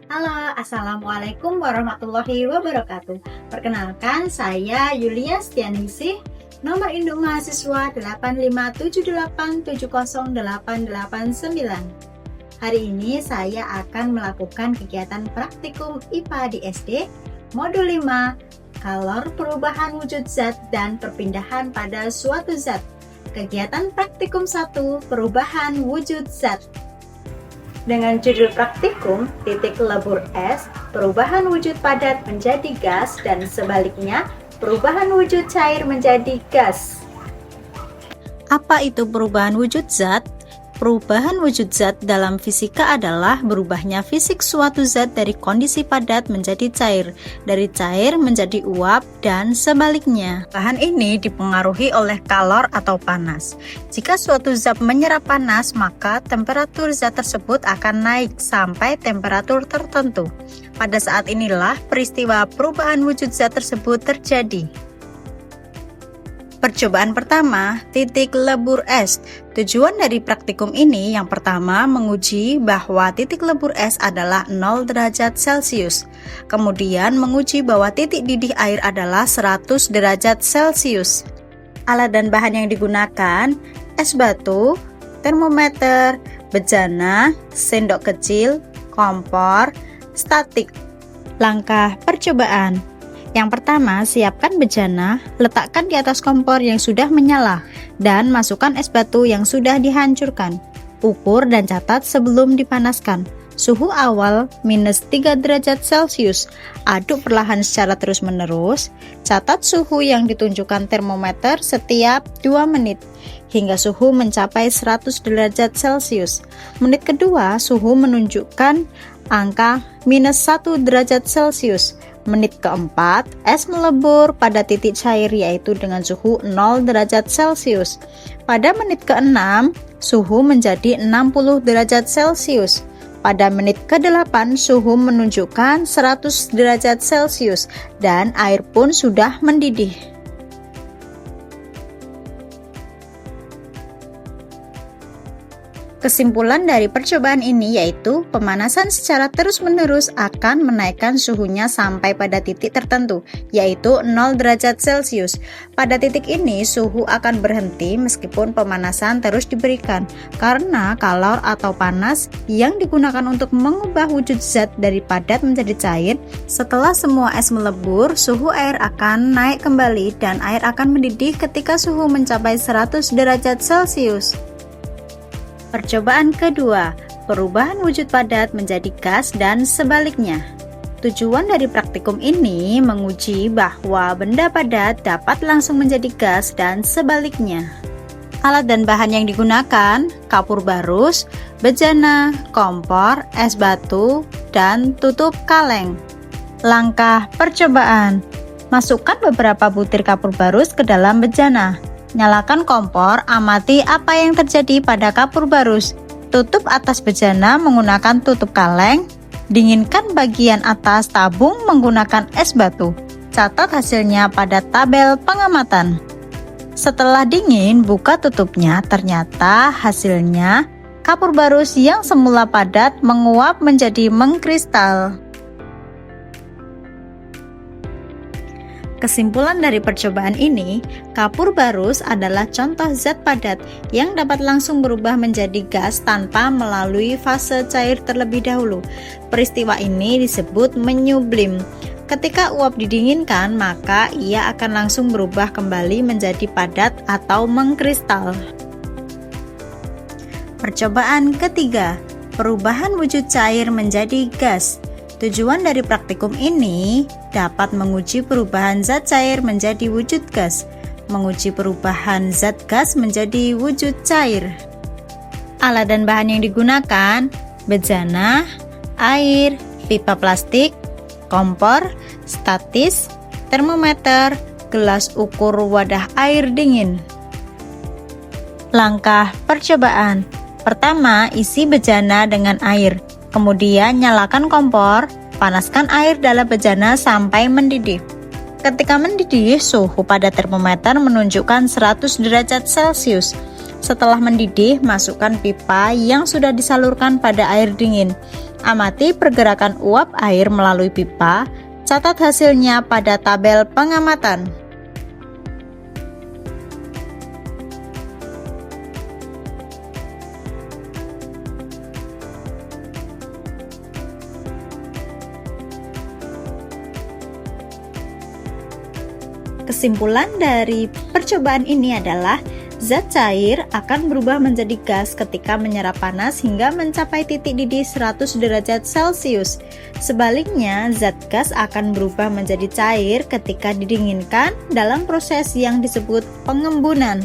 Halo, Assalamualaikum warahmatullahi wabarakatuh. Perkenalkan, saya Yulia Stianingsih, nomor induk mahasiswa 857870889. Hari ini saya akan melakukan kegiatan praktikum IPA di SD, modul 5, kalor perubahan wujud zat dan perpindahan pada suatu zat. Kegiatan praktikum 1, perubahan wujud zat. Dengan judul praktikum, titik lebur es, perubahan wujud padat menjadi gas dan sebaliknya, perubahan wujud cair menjadi gas. Apa itu perubahan wujud zat? Perubahan wujud zat dalam fisika adalah berubahnya fisik suatu zat dari kondisi padat menjadi cair, dari cair menjadi uap, dan sebaliknya. Bahan ini dipengaruhi oleh kalor atau panas. Jika suatu zat menyerap panas, maka temperatur zat tersebut akan naik sampai temperatur tertentu. Pada saat inilah peristiwa perubahan wujud zat tersebut terjadi. Percobaan pertama, titik lebur es. Tujuan dari praktikum ini yang pertama menguji bahwa titik lebur es adalah 0 derajat Celcius. Kemudian menguji bahwa titik didih air adalah 100 derajat Celcius. Alat dan bahan yang digunakan, es batu, termometer, bejana, sendok kecil, kompor, statik. Langkah percobaan. Yang pertama, siapkan bejana, letakkan di atas kompor yang sudah menyala, dan masukkan es batu yang sudah dihancurkan. Ukur dan catat sebelum dipanaskan. Suhu awal -3 derajat Celcius. Aduk perlahan secara terus-menerus. Catat suhu yang ditunjukkan termometer setiap 2 menit, hingga suhu mencapai 100 derajat Celcius. Menit kedua, suhu menunjukkan angka -1 derajat Celcius. Menit keempat, es melebur pada titik cair yaitu dengan suhu 0 derajat Celcius. Pada menit keenam, suhu menjadi 60 derajat Celcius. Pada menit ke-8, suhu menunjukkan 100 derajat Celcius dan air pun sudah mendidih. Kesimpulan dari percobaan ini yaitu pemanasan secara terus-menerus akan menaikkan suhunya sampai pada titik tertentu, yaitu 0 derajat Celcius. Pada titik ini suhu akan berhenti meskipun pemanasan terus diberikan, karena kalor atau panas yang digunakan untuk mengubah wujud zat dari padat menjadi cair. Setelah semua es melebur, suhu air akan naik kembali dan air akan mendidih ketika suhu mencapai 100 derajat Celcius. Percobaan kedua, perubahan wujud padat menjadi gas dan sebaliknya. Tujuan dari praktikum ini menguji bahwa benda padat dapat langsung menjadi gas dan sebaliknya. Alat dan bahan yang digunakan, kapur barus, bejana, kompor, es batu, dan tutup kaleng. Langkah percobaan. Masukkan beberapa butir kapur barus ke dalam bejana. Nyalakan kompor, amati apa yang terjadi pada kapur barus. Tutup atas bejana menggunakan tutup kaleng. Dinginkan bagian atas tabung menggunakan es batu. Catat hasilnya pada tabel pengamatan. Setelah dingin, buka tutupnya. Ternyata hasilnya kapur barus yang semula padat menguap menjadi mengkristal. Kesimpulan dari percobaan ini, kapur barus adalah contoh zat padat yang dapat langsung berubah menjadi gas tanpa melalui fase cair terlebih dahulu. Peristiwa ini disebut menyublim. Ketika uap didinginkan, maka ia akan langsung berubah kembali menjadi padat atau mengkristal. Percobaan ketiga, perubahan wujud cair menjadi gas. Tujuan dari praktikum ini dapat menguji perubahan zat cair menjadi wujud gas, menguji perubahan zat gas menjadi wujud cair. Alat dan bahan yang digunakan, bejana, air, pipa plastik, kompor, statis, termometer, gelas ukur wadah air dingin. Langkah percobaan. Pertama, isi bejana dengan air. Kemudian nyalakan kompor, panaskan air dalam bejana sampai mendidih. Ketika mendidih, suhu pada termometer menunjukkan 100 derajat Celcius. Setelah mendidih, masukkan pipa yang sudah disalurkan pada air dingin. Amati pergerakan uap air melalui pipa. Catat hasilnya pada tabel pengamatan. Kesimpulan dari percobaan ini adalah zat cair akan berubah menjadi gas ketika menyerap panas hingga mencapai titik didih 100 derajat Celcius. Sebaliknya, zat gas akan berubah menjadi cair ketika didinginkan dalam proses yang disebut pengembunan.